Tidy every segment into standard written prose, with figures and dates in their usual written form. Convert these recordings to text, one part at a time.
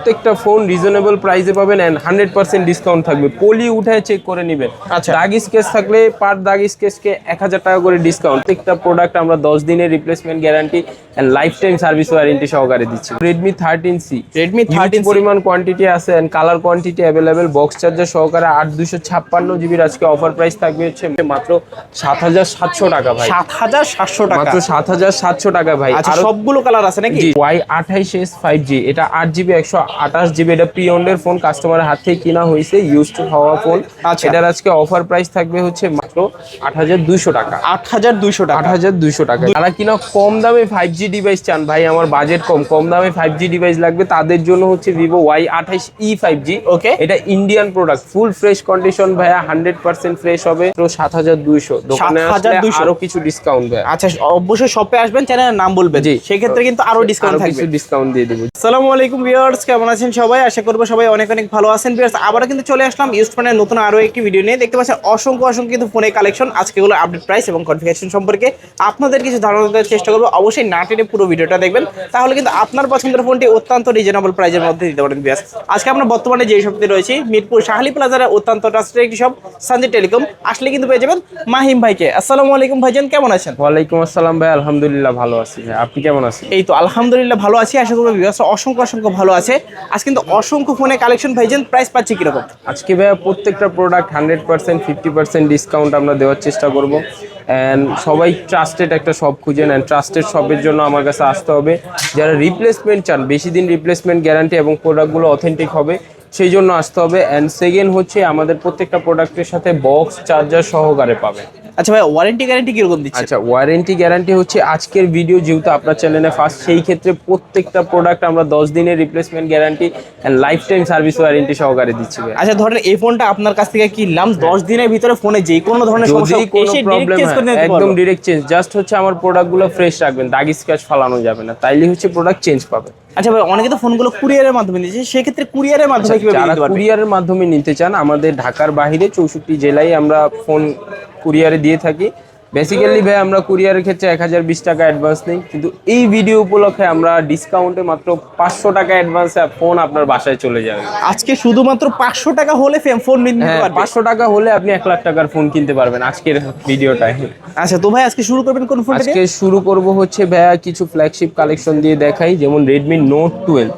প্রত্যেকটা phone reasonable প্রাইসে পাবেন এন্ড 100% ডিসকাউন্ট থাকবে। পলি উঠায় চেক করে নেবেন। আচ্ছা। দাগ স্কেচ থাকলে পার দাগ স্কেচকে 1000 টাকা করে ডিসকাউন্ট। প্রত্যেকটা প্রোডাক্ট আমরা 10 দিনের replacement guarantee and lifetime service warranty সহকারে দিচ্ছি। Redmi 13C পরিমাণ কোয়ান্টিটি আছে and colour quantity available, box charger সহকারে 8256 জিবির আজকে অফার প্রাইস থাকবে হচ্ছে মাত্র 7700 টাকা ভাই। 7700 টাকা, মাত্র 7700 টাকা ভাই। আচ্ছা, আর সবগুলো কালার আছে নাকি? Y28s 5G, এটা 8GB 128GB, এটা প্রি ওন্ডের ফোন, কাস্টমারের হাত থেকে কিনা হয়েছে, ইউজড হওয়া ফোন। আচ্ছা। এটার আজকে অফার প্রাইস থাকবে হচ্ছে মাত্র 8200 টাকা। 8200 টাকা, 8200 টাকা। যারা কিনা কম দামে 5G ডিভাইস চান, ভাই আমার বাজেট কম দামে 5G ডিভাইস লাগবে, তাদের জন্য হচ্ছে Vivo Y28e 5G। ওকে, এটা ইন্ডিয়ান প্রোডাক্ট, ফুল ফ্রেশ কন্ডিশন ভাইয়া, 100% ফ্রেশ হবে। তো 7200, দোকানে আসলে আরো কিছু ডিসকাউন্ট ভাই। আচ্ছা, অবশ্যই শপে আসবেন, চ্যানেলের নাম বলবেন, সেই ক্ষেত্রে কিন্তু আরো ডিসকাউন্ট থাকবে, কিছু ডিসকাউন্ট দিয়ে দেব। আসসালামু আলাইকুম ভিউয়ার্স, কেমন আছেন সবাই? আশা করব সবাই অনেক অনেক ভালো আছেন। ভিউয়ার্স, আবারো কিন্তু চলে আসলাম ইউজড ফোনের নতুন আরো একটি ভিডিও নিয়ে। দেখতে পাচ্ছেন অসংখ্য কিন্তু ফোনের কালেকশন। আজকে এগুলো আপডেট প্রাইস এবং কনফিগারেশন সম্পর্কে আপনাদের কিছু ধারণা দেওয়ার চেষ্টা করব। অবশ্যই না টেনে পুরো ভিডিওটা দেখবেন, তাহলে কিন্তু আপনার পছন্দের ফোনটি অত্যন্ত রিজনেবল প্রাইসের মধ্যে দিতে পারেন। ভিউয়ার্স, আজকে আমরা বর্তমানে যে শপতে রয়েছি, মিরপুর শাহালি প্লাজার অত্যন্ত ট্রাস্টেড একটি শপ সঞ্জিত টেলিকম। আসলে কিন্তু পেয়ে যাবেন মাহিম ভাইকে। আসসালামু আলাইকুম ভাইজান, কেমন আছেন? ওয়ালাইকুম আসসালাম ভাই, আলহামদুলিল্লাহ ভালো আছি ভাই, আপনি কেমন আছেন? এই তো আলহামদুলিল্লাহ ভালো আছি, আশা করব ভিউয়ার্স অসংখ্য ভালো আছে। আজ কিন্তু অসংখ্য ফোনের কালেকশন ভাইজান, প্রাইস পাচ্ছি কিরকম? আজকে ভাইয়া প্রত্যেকটা প্রোডাক্ট 100% 50% ডিসকাউন্ট আমরা দেওয়ার চেষ্টা করব। অ্যান্ড সবাই ট্রাস্টেড একটা শপ খুঁজেন, অ্যান্ড ট্রাস্টেড শপের জন্য আমার কাছে আসতে হবে। যারা রিপ্লেসমেন্ট চান, বেশি দিন রিপ্লেসমেন্ট গ্যারান্টি এবং প্রোডাক্টগুলো অথেন্টিক হবে, সেই জন্য আসতে হবে। অ্যান্ড সেকেন্ড হচ্ছে আমাদের প্রত্যেকটা প্রোডাক্টের সাথে বক্স চার্জার সহকারে পাবেন। আচ্ছা ভাই, ওয়ারেন্টি গ্যারান্টি কিরকম দিচ্ছে? আচ্ছা, ওয়ারেন্টি গ্যারান্টি হচ্ছে আজকের ভিডিও যেহেতু আপনার চ্যানেলে ফার্স্ট, সেই ক্ষেত্রে প্রত্যেকটা প্রোডাক্ট আমরা 10 দিনের replacement guarantee and lifetime service warranty সহকারে দিচ্ছি। আচ্ছা, ধরেন এই ফোনটা আপনার কাছ থেকে কিনলাম, 10 দিনের ভিতরে ফোনে যে কোনো ধরনের সমস্যা, কোনো প্রবলেম একদম ডিরেক্ট চেঞ্জ। জাস্ট হচ্ছে আমার প্রোডাক্টগুলো ফ্রেশ রাখবেন, দাগ স্ক্র্যাচ ফালানো যাবে না, তাইলে হচ্ছে প্রোডাক্ট চেঞ্জ পাবে। আচ্ছা ভাই, অনেকে তো ফোনগুলো কুরিয়ারের মাধ্যমে দিচ্ছে, সেই ক্ষেত্রে কুরিয়ারের মাধ্যমে কিভাবে যারা কুরিয়ারের মাধ্যমে নিতে চান, আমাদের ঢাকার বাইরে 64 জেলায় আমরা ফোন কুরিয়ারে দিয়ে থাকি। বেসিক্যালি ভাই আমরা কুরিয়ারের ক্ষেত্রে 1020 টাকা অ্যাডভান্স নেই, কিন্তু এই ভিডিও উপলক্ষে আমরা ডিসকাউন্টে মাত্র 500 টাকা অ্যাডভান্সে ফোন আপনার বাসায় চলে যাবে। আজকে শুধুমাত্র 500 টাকা হলে ফোন নিতে পারবেন। 500 টাকা হলে আপনি 1 লাখ টাকার ফোন কিনতে পারবেন আজকের ভিডিওটায়। আচ্ছা, তো ভাই আজকে শুরু করবেন কোন ফোন থেকে? আজকে শুরু করব হচ্ছে ভাইয়া কিছু ফ্ল্যাগশিপ কালেকশন দিয়ে দেখাই, যেমন Redmi Note 12।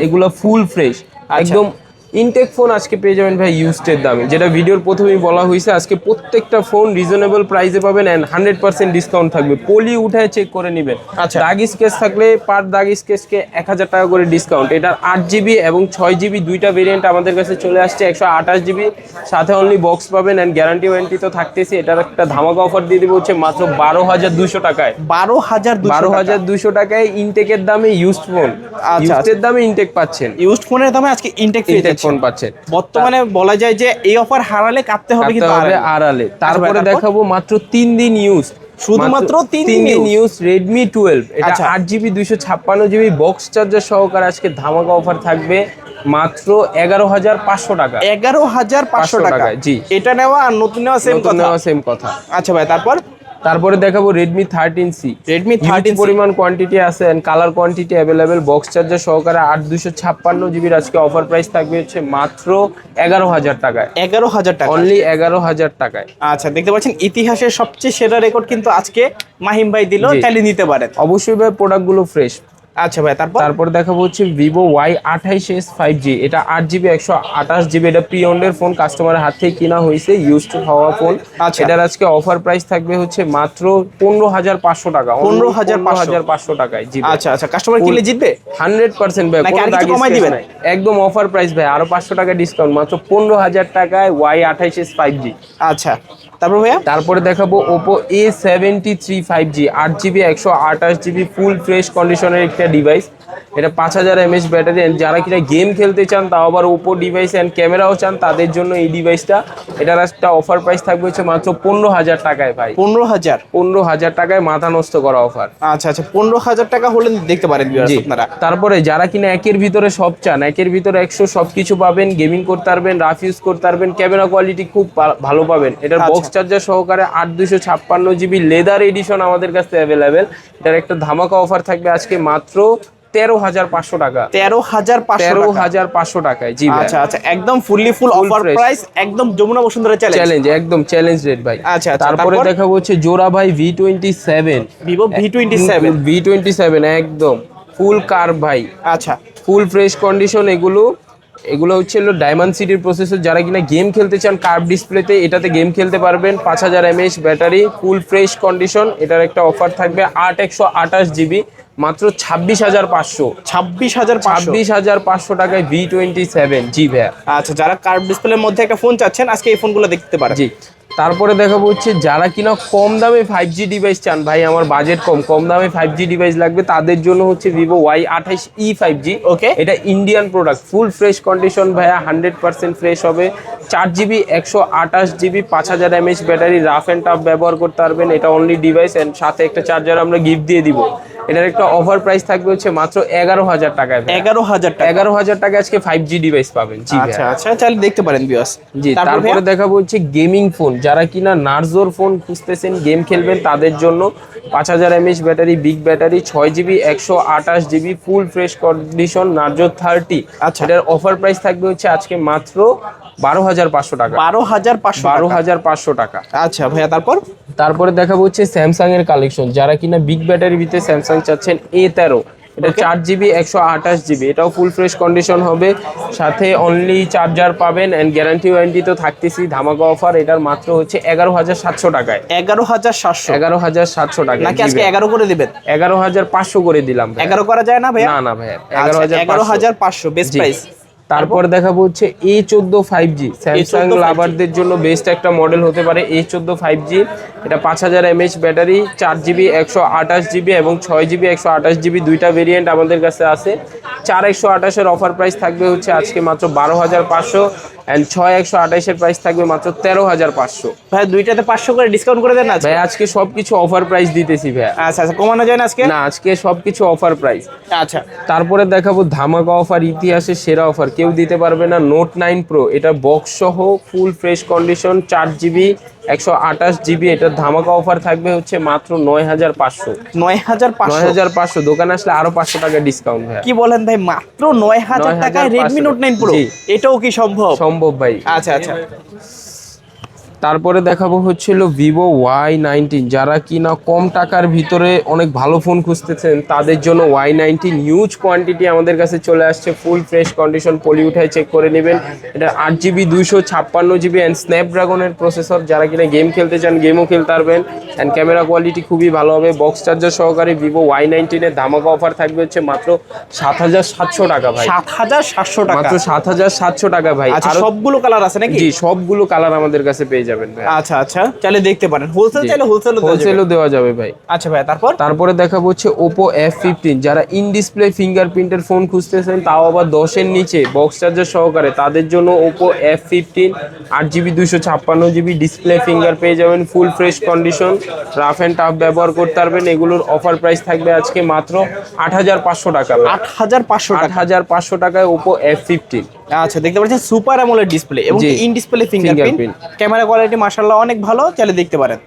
এগুলো ফুল ফ্রেশ একদম ইনটেক ফোন আজকে পেয়ে যাবেন ভাই ইউজডের দামে, যেটা ভিডিওর প্রথমেই বলা হয়েছে। আজকে প্রত্যেকটা ফোন রিজনেবল প্রাইসে পাবেন এন্ড 100% ডিসকাউন্ট থাকবে। পলি উঠায় চেক করে নেবেন। আচ্ছা, দাগ স্কেচ থাকলে পার দাগ স্কেচকে 1000 টাকা করে ডিসকাউন্ট। এটার 8GB এবং 6GB দুইটা ভেরিয়েন্ট আমাদের কাছে চলে আসছে, 128GB, সাথে অনলি বক্স পাবেন এন্ড গ্যারান্টি ওয়ারেন্টি তো থাকতেছে। এটার একটা ধামাকা অফার দিয়ে দেবো হচ্ছে মাত্র 12200 টাকায়। 12200 টাকায় ইনটেকের দামে ইউজড ফোন। ইউজডের দামে ইনটেক পাচ্ছেন, ইউজড ফোনের দামে আজকে ইনটেক ফোন পাচ্ছেন। বর্তমানে বলা যায় যে এই অফার হারালে কাটতে হবে, কিন্তু আড়ালে। তারপরে দেখাবো মাত্র 3 দিন ইউজ, শুধুমাত্র 3 দিন ইউজ Redmi 12। এটা 8GB 256GB বক্স চার্জার সহকারে আজকে ধামাকা অফার থাকবে মাত্র 11500 টাকা। 11500 টাকা, জি। এটা নেওয়া আর নতুন নেওয়া সেম কথা। আচ্ছা ভাই, তারপরে দেখাবো Redmi 13C। পরিমাণ কোয়ান্টিটি আছে and colour quantity available, box charger সহকারে 8256GB আজকে অফার প্রাইস থাকবে হচ্ছে মাত্র 11000 টাকায়। 11000 টাকা, অনলি 11000 টাকায়। আচ্ছা, দেখতে পাচ্ছেন ইতিহাসের সবচেয়ে সেরা রেকর্ড কিন্তু আজকে মাহিম ভাই দিল, চাইলে নিতে পারেন। অবশ্যই ভাই প্রোডাক্টগুলো ফ্রেশ। আচ্ছা ভাই, তারপর দেখাবো হচ্ছে Vivo Y28s 5G। এটা 8GB 128GB, এটা প্রি ওন্ডের ফোন, কাস্টমারের হাত থেকে কিনা হয়েছে, ইউজড হওয়া ফোন। এটার আজকে অফার প্রাইস থাকবে হচ্ছে মাত্র 15500 টাকা। 15500 টাকায়, জি। আচ্ছা, কাস্টমার কিনলে জিতবে 100% ভাই, কোনো দাগ কমাই দিবেন একদম অফার প্রাইস ভাই, আরো 500 টাকা ডিসকাউন্ট, মাত্র 15000 টাকায় Y28s 5G। আচ্ছা, তারপর ভাইয়া তারপরে দেখাবো Oppo A73 5G, 8GB 128GB full fresh কন্ডিশনের একটা ডিভাইস। এটা 5000 mAh ব্যাটারি। যারা কিনা গেম খেলতে চান, তাও আবার Oppo ডিভাইস এন্ড ক্যামেরাও চান, তাদের জন্য এই ডিভাইসটা। এটার একটা অফার প্রাইস থাকবে হচ্ছে মাত্র 15000 টাকায় ভাই। 15000 টাকায় মাথা নষ্ট করা অফার। আচ্ছা, 15000 টাকা হলে দেখতে পারেন আপনারা। তারপরে যারা কিনা একের ভিতরে সব চান, একের ভিতরে 100 সবকিছু পাবেন, গেমিং করতে পারবেন, রাফ ইউজ করতে পারবেন, ক্যামেরা কোয়ালিটি খুব ভালো পাবেন। এটার বক্স চার্জার সহকারে 8256GB লেদার এডিশন আমাদের কাছে অ্যাভেলেবেল। এটার একটা ধামাকা অফার থাকবে আজকে মাত্র 13,500 টাকা। 13,500 টাকায়, জি ভাই। আচ্ছা আচ্ছা, একদম ফুল অফার প্রাইস, একদম যমুনা বসুন্ধরা চ্যালেঞ্জ, একদম চ্যালেঞ্জ রেট ভাই। আচ্ছা, তারপরে দেখাবো হচ্ছে জোড়া ভাই V27, ভিভো V27 একদম ফুল কার্ভ ভাই, আচ্ছা ফুল ফ্রেশ কন্ডিশন। এগুলো হচ্ছে ডায়মন্ড সিটির প্রসেসর। যারা কিনা গেম খেলতে চান কার্ভ ডিসপ্লেতে, এটাতে গেম খেলতে পারবেন। 5000 mAh ব্যাটারি, ফুল ফ্রেশ কন্ডিশন। এটার একটা অফার থাকবে 128 জিবি, মাত্র 26,500। 26,500 টাকায় V27, জি ভাইয়া। আচ্ছা, যারা কার্ভ ডিসপ্লের মধ্যে একটা ফোন চাচ্ছেন আজকে এই ফোনগুলো দেখতে পারেন। জি, তারপরে দেখাবো হচ্ছে যারা কিনা কম দামে 5G ডিভাইস চান, ভাই আমার বাজেট কম দামে 5G ডিভাইস লাগবে, তাদের জন্য হচ্ছে ভিভো Y28e 5G। ওকে, এটা ইন্ডিয়ান প্রোডাক্ট, ফুল ফ্রেশ কন্ডিশন ভাইয়া, 100% ফ্রেশ হবে। 4GB 128GB 5000 mAh battery, rough and tough ব্যবহার করতে পারবেন। এটা অনলি ডিভাইস এন্ড সাথে একটা চার্জার আমরা গিফট দিয়ে দিব। এটার একটা অফার প্রাইস থাকবে হচ্ছে মাত্র 11,000 টাকায়। 11,000 টাকা আজকে 5G ডিভাইস পাবেন। জি আচ্ছা আচ্ছা, তাহলে দেখতে পারেন ভিউয়ার্স। জি, তারপরে দেখাবো হচ্ছে গেমিং ফোন। যারা কিনা নার্জোর ফোন খুঁজতেছেন, গেম খেলবেন, তাদের জন্য 5000 mAh battery, big battery, 6GB 128GB ফুল ফ্রেশ কন্ডিশন, নার্জো 30। আচ্ছা, এটার অফার প্রাইস থাকবে হচ্ছে আজকে মাত্র 12,500 টাকা। 12,500 টাকা। আচ্ছা ভাইয়া, তারপরে দেখাবো হচ্ছে স্যামসাং এর কালেকশন। যারা কিনা বিগ ব্যাটারির ভিতরে স্যামসাং চাচ্ছেন A13, এটা 4GB 128GB, এটাও ফুল ফ্রেশ কন্ডিশন হবে। সাথে অনলি চার্জার পাবেন এন্ড গ্যারান্টি ওয়ারেন্টি তো থাকতেছি। ধামাকা অফার, এটার মাত্র হচ্ছে 11,700 টাকায়। 11,700 টাকা নাকি আজকে 11 করে দিবেন? 11,500 করে দিলাম। 11 করা যায় না ভাইয়া? না ভাইয়া, 11,500 বেস্ট প্রাইস। তারপর দেখাবো হচ্ছে A14 5G, স্যামসাং লাভারদের জন্য বেস্ট একটা মডেল হতে পারে A14 5G। এটা 5000 mAh ব্যাটারি, 4GB 128GB এবং 6GB 128GB দুইটা ভেরিয়েন্ট আমাদের কাছে আছে। 4128 এর অফার প্রাইস থাকবে হচ্ছে আজকে মাত্র 12,500 এন্ড 6128 এর প্রাইস থাকবে মাত্র 13,500। ভাই দুইটাতে 500 করে ডিসকাউন্ট করে দেন না ভাই? আজকে সবকিছু অফার প্রাইস দিতেছি ভাই। আচ্ছা আচ্ছা, কমানো যায় না আজকে? না, আজকে সবকিছু অফার প্রাইস। আচ্ছা, তারপরে দেখাবো ধামাকা অফার, ইতিহাসের সেরা অফার, কেউ দিতে পারবে না। নোট 9 প্রো, এটা বক্স সহ ফুল ফ্রেশ কন্ডিশন, 4GB 128GB, এটার ধামাকা অফার থাকবে হচ্ছে মাত্র 9,500। 9,500 দোকানে আসলে আরো 500 টাকা ডিসকাউন্ট ভাই। কি বলেন ভাই, মাত্র 9,000 টাকায় রেডমি নোট 9 প্রো? এটাও কি সম্ভব ভাই? আচ্ছা আচ্ছা। তারপরে দেখাবো হচ্ছিল ভিভো Y19। যারা কিনা কম টাকার ভিতরে অনেক ভালো ফোন খুঁজতেছেন, তাদের জন্য Y19 হিউজ কোয়ান্টিটি আমাদের কাছে চলে আসছে, ফুল ফ্রেশ কন্ডিশন, পলি উঠায় চেক করে নেবেন। এটা 8GB 256GB অ্যান্ড স্ন্যাপড্রাগনের প্রসেসর। যারা কিনা গেম খেলতে চান, গেমও খেলতে পারবেন অ্যান্ড ক্যামেরা কোয়ালিটি খুবই ভালো হবে। বক্স চার্জার সহকারে ভিভো Y19 এর ধামাকা অফার থাকবে হচ্ছে মাত্র 7,700 টাকা ভাই। 7,700 টাকা, মাত্র 7,700 টাকা ভাই। আর সবগুলো কালার আছে নাকি? জি, সবগুলো কালার আমাদের কাছে পেয়ে যাবেন ভাই। আচ্ছা আচ্ছা, চাইলে দেখতে পারেন। হোলসেল চাইলে হোলসেলও দেওয়া যাবে ভাই। আচ্ছা ভাই, তারপরে দেখাবো হচ্ছে Oppo F15। যারা ইন ডিসপ্লে ফিঙ্গারপ্রিন্টের ফোন খুঁজতেছেন, তাও আবার 10 এর নিচে, বক্স চার্জার সহকারে, তাদের জন্য Oppo F15 8GB 256GB display finger পেয়ে যাবেন, ফুল fresh condition, rough and tough ব্যবহার করতে পারবেন। এগুলোর অফার প্রাইস থাকবে আজকে মাত্র 8,500 টাকা। 8,500 টাকায় Oppo F15। আচ্ছা, দেখতে পাচ্ছেন সুপার অ্যামোলেড ডিসপ্লে এবং in display fingerprint, camera quality মাশাআল্লাহ অনেক ভালো, চাইলে দেখতে পারেন।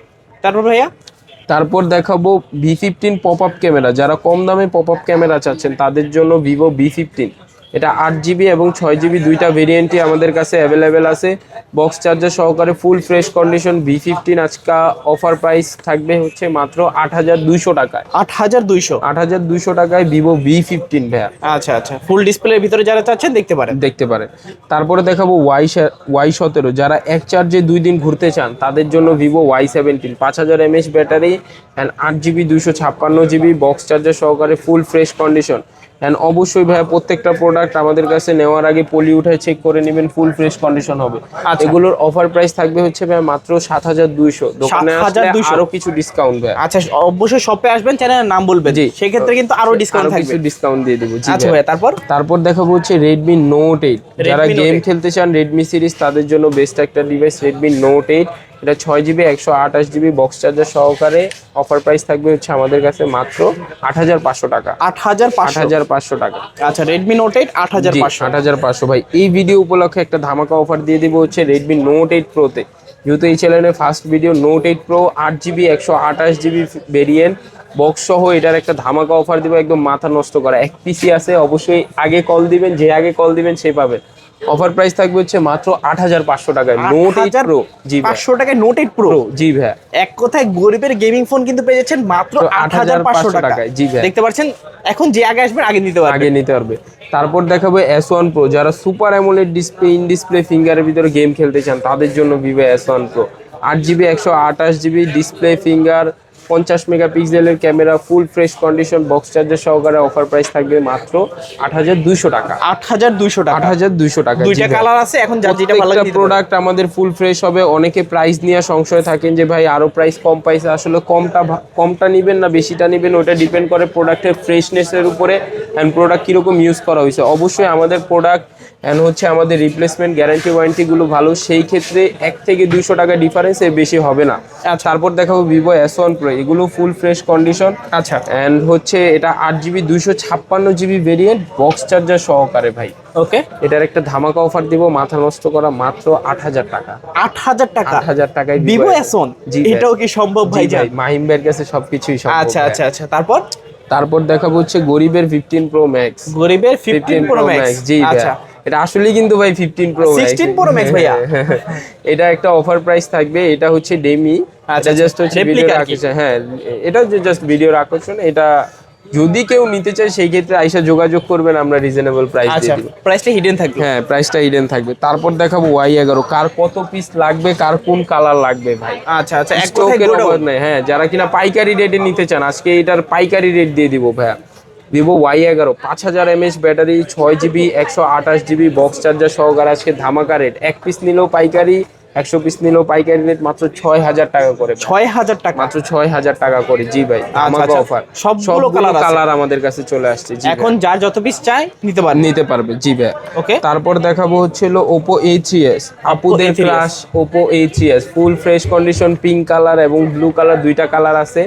তারপর দেখাবো V15 পপ আপ ক্যামেরা। যারা কম দামে পপ আপ ক্যামেরা চাচ্ছেন, তাদের জন্য ভিভো V15। এটা 8GB এবং 6GB দুইটা ভেরিয়েন্টই আমাদের কাছে অ্যাভেলেবেল আছে। বক্স চার্জার সহকারে ফুল ফ্রেশ কন্ডিশন V15 আজকে অফার প্রাইস থাকবে হচ্ছে মাত্র 8,200 টাকায়। 8,200 টাকায় ভিভো V15 ভাইয়া। আচ্ছা আচ্ছা, ফুল ডিসপ্লের ভিতরে যারা চাচ্ছেন দেখতে পারেন। তারপরে দেখাবো Y17। যারা এক চার্জে 2 দিন ঘুরতে চান, তাদের জন্য Vivo Y17 5000 mAh battery and 8GB 256GB box charger সহকারে ফুল ফ্রেশ কন্ডিশন। এন্ড অবশ্যই ভাইয়া প্রত্যেকটা প্রোডাক্ট আমাদের কাছে নেওয়ার আগে পলি উঠায় চেক করে নেবেন, ফুল ফ্রেশ কন্ডিশন হবে। এগুলোর অফার প্রাইস থাকবে হচ্ছে ভাই মাত্র 7,200। দোকানে আসলে আরো কিছু ডিসকাউন্ট ভাই। আচ্ছা, অবশ্যই শপে আসবেন, চ্যানেলের নাম বলবেন, সেই ক্ষেত্রে কিন্তু আরো ডিসকাউন্ট থাকবে, কিছু ডিসকাউন্ট দিয়ে দেব। আচ্ছা ভাই, তারপর দেখাবো হচ্ছে Redmi Note 8। যারা গেম খেলতে চান Redmi সিরিজ, তাদের জন্য বেস্ট একটা ডিভাইস Redmi Note 8। এটা 6GB 128GB বক্স চার্জার সহকারে, অফার প্রাইস থাকবে হচ্ছে আমাদের কাছে মাত্র 8,500 টাকা। 8,500 টাকা। আচ্ছা, Redmi Note 8 8,500 ভাই। এই ভিডিও উপলক্ষে একটা ধামাকা অফার দিয়ে দিব হচ্ছে Redmi Note 8 Pro তে। যেহেতু এই চ্যানেলের first video, Note 8 Pro 8GB 128GB variant, box সহ এটার একটা ধামাকা অফার দিব, একদম মাথা নষ্ট করা। এক পিসি আছে, অবশ্যই আগে কল দিবেন, যে আগে কল দিবেন সে পাবেন। অফার প্রাইস থাকবে হচ্ছে মাত্র 8500 টাকায় নোট 8 প্রো। জি ভাই, 500 টাকায় নোট 8 প্রো। জি ভাই, এক কথায় গরিবের গেমিং ফোন কিন্তু পেয়ে যাচ্ছেন মাত্র 8500 টাকায়। জি ভাই, দেখতে পাচ্ছেন, এখন যে আগে আসবেন আগে নিতে পারবেন, আগে নিতে পারবে। তারপর দেখাবো S1 প্রো, যারা super AMOLED display, in display ফিঙ্গারের ভিতরে গেম খেলতে চান তাদের জন্য Vivo S1 pro. 8GB 128GB display, finger, 50 মেগাপিক্সেলের ক্যামেরা, ফুল ফ্রেশ কন্ডিশন, বক্স চার্জার সহকারে। অফার প্রাইস থাকবে মাত্র 8200 টাকা। 8200 টাকা, 8200 টাকা। দুইটা কালার আছে, এখন যার যেটা ভালো লাগে প্রোডাক্ট আমাদের ফুল ফ্রেশ হবে। অনেকে প্রাইস নিয়ে সংশয় থাকেন যে ভাই আরো প্রাইস কম পাইছে, আসলে কমটা নিবেন না বেশিটা নিবেন, ওটা ডিপেন্ড করে প্রোডাক্টের ফ্রেশনেসের উপরে এন্ড প্রোডাক্ট কিরকম ইউজ করা হয়েছে। অবশ্যই আমাদের প্রোডাক্ট এন্ড হচ্ছে আমাদের রিপ্লেসমেন্ট গ্যারান্টি ওয়ারেন্টি গুলো ভালো, সেই ক্ষেত্রে 1 থেকে 200 টাকা ডিফারেন্স এর বেশি হবে না। তারপর দেখাবো ভিভো S1 প্রো, এগুলো ফুল ফ্রেশ কন্ডিশন। আচ্ছা, এন্ড হচ্ছে এটা 8GB 256GB variant, box charger সহকারে ভাই। ওকে, এটার একটা ধামাকা অফার দিব, মাথা নষ্ট করা, মাত্র 8000 টাকা। 8000 টাকা, 8000 টাকায় ভিভো S1। জি, এটাও কি সম্ভব ভাই? ভাই মাহিম ভাইয়ের কাছে সবকিছুই সম্ভব। আচ্ছা আচ্ছা আচ্ছা, তারপর দেখাবো হচ্ছে গরিবের 15 প্রো ম্যাক্স। গরিবের 15 প্রো ম্যাক্স। জি আচ্ছা, এটা আসলে কিন্তু ভাই 15 প্রো 16 প্রো ম্যাক্স ভাইয়া। এটা একটা অফার প্রাইস থাকবে, এটা হচ্ছে ডেমি। আচ্ছা, এটা জাস্ট হচ্ছে ভিডিও আকর্ষণ। হ্যাঁ, এটা জাস্ট ভিডিওর আকর্ষণ। এটা যদি কেউ নিতে চায় সেই ক্ষেত্রে আইসা যোগাযোগ করবেন, আমরা রিজনেবল প্রাইস দিয়ে দিব। প্রাইসটা হিডেন থাকবে। হ্যাঁ, প্রাইসটা হিডেন থাকবে। তারপর দেখাবো Y11, কার কত পিস লাগবে, কার কোন কালার লাগবে ভাই। আচ্ছা আচ্ছা, এক কথায় গোডাউন নাই। হ্যাঁ, যারা কিনা পাইকারি রেটে নিতে চান আজকে এটার পাইকারি রেট দিয়ে দিব ভাইয়া। Vivo Y11 5000 mAh battery, 6GB 128GB box charger সহকারে আজকে ধামাকা রেট। এক পিস নিলেও পাইকারি, 100 পিস নিলেও পাইকারি রেট মাত্র 6000 টাকা করে। 6000 টাকা, মাত্র 6000 টাকা করে। জি ভাই, ধামাকা অফার। সবগুলো কালার আমাদের কাছে চলে আসছে। জি, এখন যার যত পিস চাই নিতে পারবে। জি ভাই। ওকে, তারপর দেখাবো হচ্ছে Oppo A3s, আপুদের crush Oppo A3s, full fresh condition, pink colour এবং ব্লু কালার, দুইটা কালার আছে।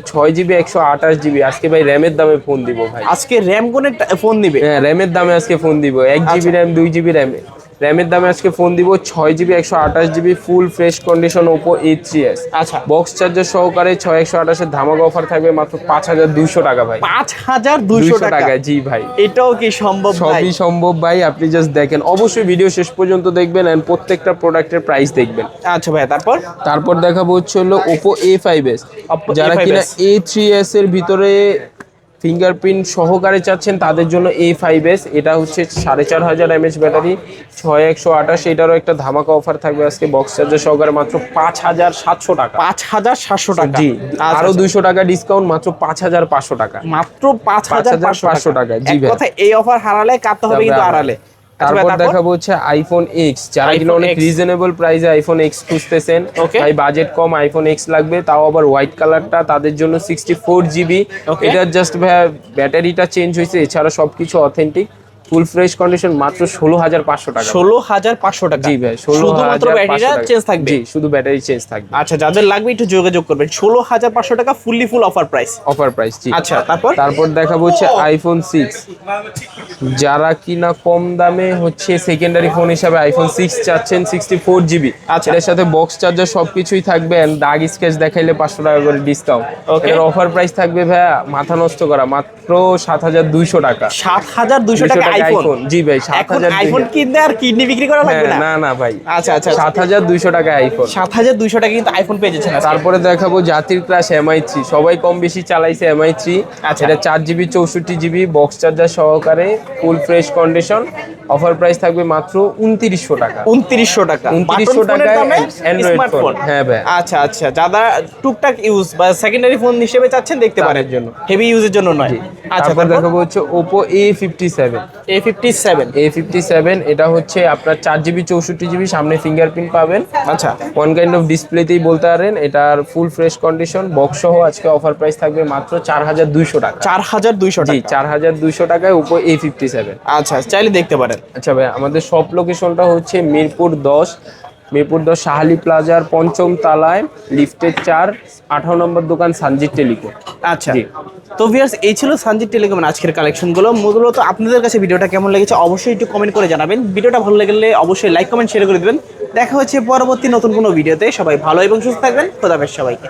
6GB 128GB। আজকে ভাই র্যামের দামে ফোন দিব ভাই। আজকে র্যাম কোনে ফোন দিবে? হ্যাঁ, র্যামের দামে আজকে ফোন দিব। 1GB র্যাম, 2GB র্যামের দামে আজকে ফোন দিব। 6GB 128GB ফুল ফ্রেশ কন্ডিশন Oppo A3s। আচ্ছা, বক্স চার্জার সহকারে 6128 এর ধামাকা অফার থাকবে মাত্র 5200 টাকা ভাই। 5200 টাকা। জি ভাই, এটাও কি সম্ভব? সবই সম্ভব ভাই, আপনি জাস্ট দেখেন। অবশ্যই ভিডিও শেষ পর্যন্ত দেখবেন এন্ড প্রত্যেকটা প্রোডাক্টের প্রাইস দেখবেন। আচ্ছা ভাই, তারপর দেখাবো হচ্ছে Oppo A5s, যারা কিনা A3s এর ভিতরে ফিঙ্গারপ্রিন্ট সহকারে চাচ্ছেন তাদের জন্য A5s। এটা হচ্ছে 4500 mAh ব্যাটারি, 6128। এটারও একটা ধামাকা অফার থাকবে আজকে, বক্স চার্জার সহকারে মাত্র 5700 টাকা। 5700 টাকা। জি, আরো 200 টাকা ডিসকাউন্ট, মাত্র 5500 টাকা। মাত্র 5500 টাকা। জি ভাই, কথা এই অফার হারালে কাটতে হবে কিন্তু আড়ালে। তারপর দেখাবো হচ্ছে আইফোন X, যারা কিনা অনেক রিজনেবল প্রাইসে আইফোন X খুঁজতেছেন, ভাই বাজেট কম আইফোন X লাগবে, তাও আবার হোয়াইট কালারটা, তাদের জন্য 64GB। এটা জাস্ট ভাই ব্যাটারিটা চেঞ্জ হয়েছে, এছাড়া সবকিছু অথেন্টিক, ফুল ফ্রেশ কন্ডিশন, মাত্র 16500 টাকা। 16500 টাকা। জি ভাই, শুধুমাত্র ব্যাটারিটা চেঞ্জ থাকবে। জি, শুধু ব্যাটারি চেঞ্জ থাকবে। আচ্ছা, যাদের লাগবে একটু যোগাযোগ করবেন। 16500 টাকা ফুল অফার প্রাইস। জি, আচ্ছা, তারপর দেখাবো হচ্ছে আইফোন 6, যারা কিনা কম দামে হচ্ছে সেকেন্ডারি ফোন হিসাবে আইফোন 6 চাচ্ছেন, 64GB। আচ্ছা, এর সাথে বক্স চার্জার সবকিছুই থাকবে এন্ড দাগ স্কেচ দেখাইলে 500 টাকা করে ডিসকাউন্ট। এর অফার প্রাইস থাকবে ভাইয়া মাথা নষ্ট করা, মাত্র 7200 টাকা। 7200 টাকা আইফোন। জি ভাই, 7000 আইফোন কিনতে আর কিডনি বিক্রি করা লাগবে না। না ভাই। আচ্ছা, 7200 টাকা আইফোন। 7200 টাকা কিন্তু আইফোন পেয়ে যাচ্ছেন। তারপরে দেখাবো জাতির ক্রাশ MI3, সবাই কম বেশি চালাইছে MI3। আচ্ছা, এটা 4GB 64GB বক্স চার্জার সহকারে, ফুল ফ্রেশ কন্ডিশন। অফার প্রাইস থাকবে মাত্র 2900 টাকা। 2900 টাকা। 2900 টাকায় অ্যান্ড্রয়েড ফোন। হ্যাঁ ভাই। আচ্ছা, যারা টুকটাক ইউজ বা সেকেন্ডারি ফোন হিসেবে চাচ্ছেন দেখতে পারেন, জন্য হেভি ইউজের জন্য নয়। আচ্ছা, তারপর দেখাবো হচ্ছে Oppo A57। এটা হচ্ছে আপনার 4GB 64GB, সামনে ফিঙ্গারপ্রিন্ট পাবেন। আচ্ছা, ওয়ান কাইন্ড অফ ডিসপ্লেতেই বলতে পারেন। এটার ফুল ফ্রেশ কন্ডিশন, বক্স সহ আজকে অফার প্রাইস থাকবে মাত্র 4200 টাকা। 4200 টাকা। জি, 4200 টাকায় Oppo A57। আচ্ছা, চাইলে দেখতে পারেন। আচ্ছা ভাই, আমাদের শপ লোকেশনটা হচ্ছে মিরপুর 10 শাহালি প্লাজার 5ম তলায়, লিফটের 4, 18 নম্বর দোকান, সানজিদ টেলিকম। আচ্ছা, তো ভিউয়ার্স, এই ছিল সানজিদ টেলিকমের আজকের কালেকশনগুলো। মূলত আপনাদের কাছে ভিডিওটা কেমন লেগেছে অবশ্যই একটু কমেন্ট করে জানাবেন। ভিডিওটা ভালো লাগলে অবশ্যই লাইক কমেন্ট শেয়ার করে দিবেন। দেখা হচ্ছে পরবর্তী নতুন কোনো ভিডিওতে। সবাই ভালো এবং সুস্থ থাকবেন। খোদা হাফেজ সবাইকে।